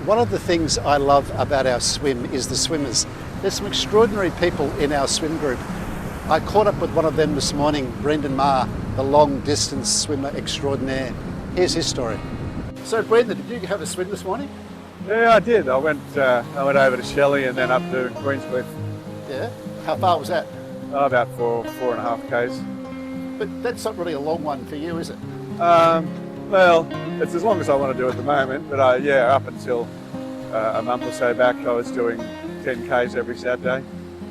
One of the things I love about our swim is the swimmers. There's some extraordinary people in our swim group. I caught up with one of them this morning, Brendan Maher, the long distance swimmer extraordinaire. Here's his story. So Brendan, did you have a swim this morning? Yeah, I did. I went over to Shelley and then up to Queenscliff. Yeah? How far was that? About 4.5 k's. But that's not really a long one for you, is it? Well, it's as long as I want to do at the moment, but up until a month or so back I was doing 10 k's every Saturday.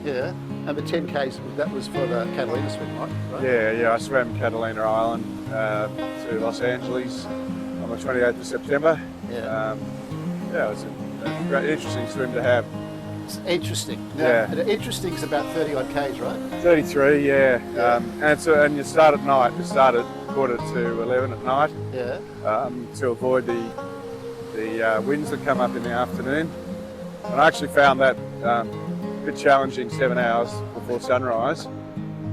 Yeah, and the 10 k's, that was for the Catalina swim, right? Yeah, I swam Catalina Island to Los Angeles on the 28th of September. Yeah. It was a great, interesting swim to have. It's interesting. Now, Yeah. Interesting is about 30 odd k's, right? 33, yeah. Yeah. And you start at night. You start at 10:45 at night. Yeah. To avoid the winds that come up in the afternoon. And I actually found that a bit challenging, 7 hours before sunrise.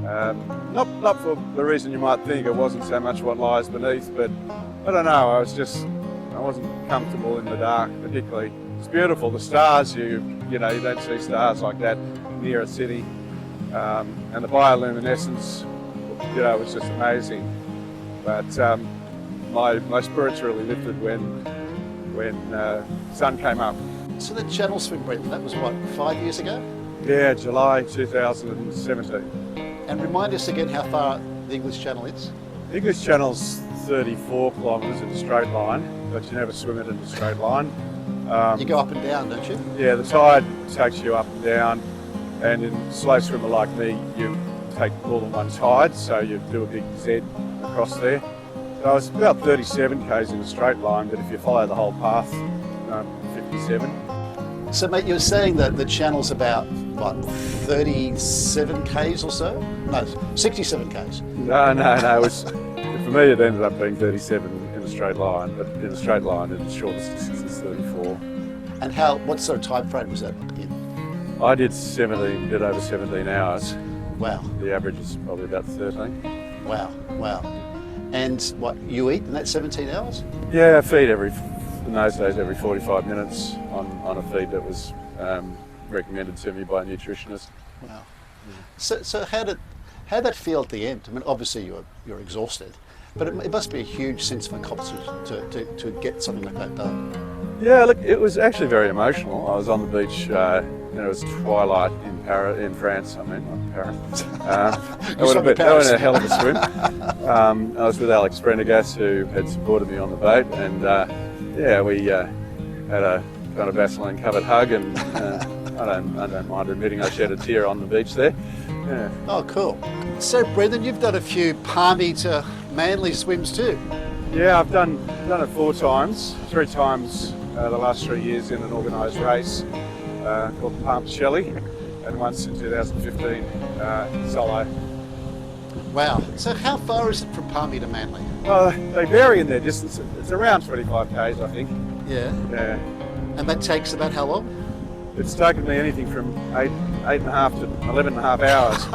Not for the reason you might think. It wasn't so much what lies beneath, but I don't know. I wasn't comfortable in the dark particularly. It's beautiful. The stars, you don't see stars like that near a city, and the bioluminescence, was just amazing. But my spirits really lifted when sun came up. So the channel swim, Brendan, that was what, 5 years ago? Yeah, July 2017. And remind us again how far the English Channel is. The English Channel's 34 kilometres in a straight line, but you never swim it in a straight line. You go up and down, don't you? Yeah, the tide takes you up and down, and in a slow swimmer like me, you take all in one tide, so you do a big Z across there. So it's about 37 k's in a straight line, but if you follow the whole path, 57. So mate, you were saying that the channel's about, what, 37 k's or so? No, 67 k's. No, it was, for me it ended up being 37 in a straight line, but in a straight line the shortest distance is 34. And what sort of time frame was that in? I did bit over 17 hours. Wow. The average is probably about 13. Wow. And what, you eat in that 17 hours? Yeah, I feed in those days every 45 minutes on a feed that was recommended to me by a nutritionist. Wow. So how did that feel at the end? I mean, obviously you're exhausted, but it must be a huge sense of accomplishment to get something like that done. Yeah, look, it was actually very emotional. I was on the beach, it was twilight in France, not Paris. That would have been a hell of a swim. I was with Alex Brendergast, who had supported me on the boat, and we had a kind of Vaseline-covered hug, and I don't mind admitting I shed a tear on the beach there. Yeah. Oh, cool. So, Brendan, you've done a few Palmy to Manly swims too. Yeah, I've done it 4 times, 3 times the last 3 years in an organised race called the Palm to Shelley, and once in 2015 solo. Wow. So how far is it from Palmy to Manly? They vary in their distance. It's around 25 k's, I think. Yeah. Yeah. And that takes about how long? It's taken me anything from 8.5 to 11.5 hours.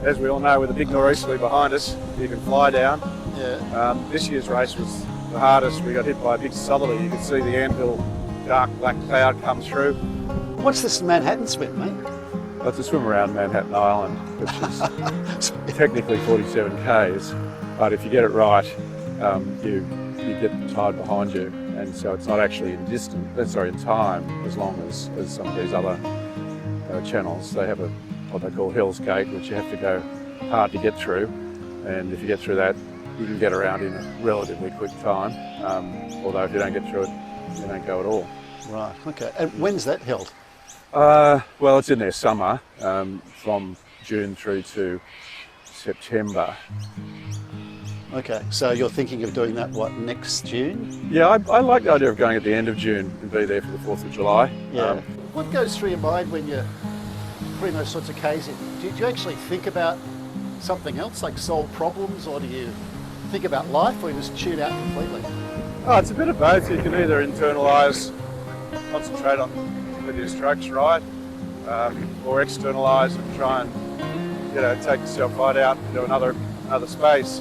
As we all know, with the big nor'easterly behind us, you can fly down. Yeah. This year's race was the hardest. We got hit by a big southerly. You could see the anthill dark black cloud come through. What's this Manhattan swim, mate? That's a swim around Manhatten Island, which is technically 47 k's, but if you get it right, you get the tide behind you, and so it's not actually in time as long as some of these other channels. They have what they call Hell's Gate, which you have to go hard to get through, and if you get through that, you can get around in a relatively quick time, although if you don't get through it, you don't go at all. Right, okay. And when's that held? Well, it's in their summer, from June through to September. Okay, so you're thinking of doing that, what, next June? Yeah, I like the idea of going at the end of June and be there for the 4th of July. Yeah. What goes through your mind when you're putting those sorts of Ks in? Do you actually think about something else, like solve problems, or do you think about life, or you just tune out completely? Oh, it's a bit of both. You can either internalise, concentrate on whether your stroke's right, or externalise and try and take yourself right out into another space.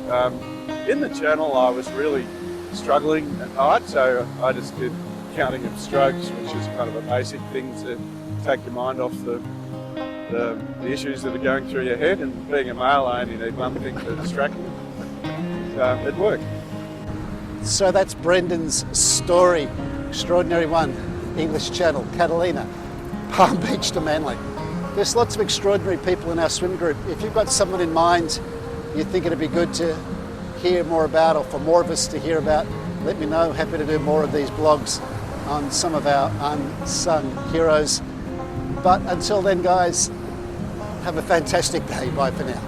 In the channel, I was really struggling at night, so I just did counting of strokes, which is kind of a basic thing to take your mind off the issues that are going through your head. And being a male, I only need one thing to distract me. So it worked. So that's Brendan's story. Extraordinary one. English Channel, Catalina, Palm Beach to Manly. There's lots of extraordinary people in our swim group. If you've got someone in mind you think it'd be good to hear more about, or for more of us to hear about, let me know. Happy to do more of these blogs on some of our unsung heroes. But until then, guys, have a fantastic day. Bye for now.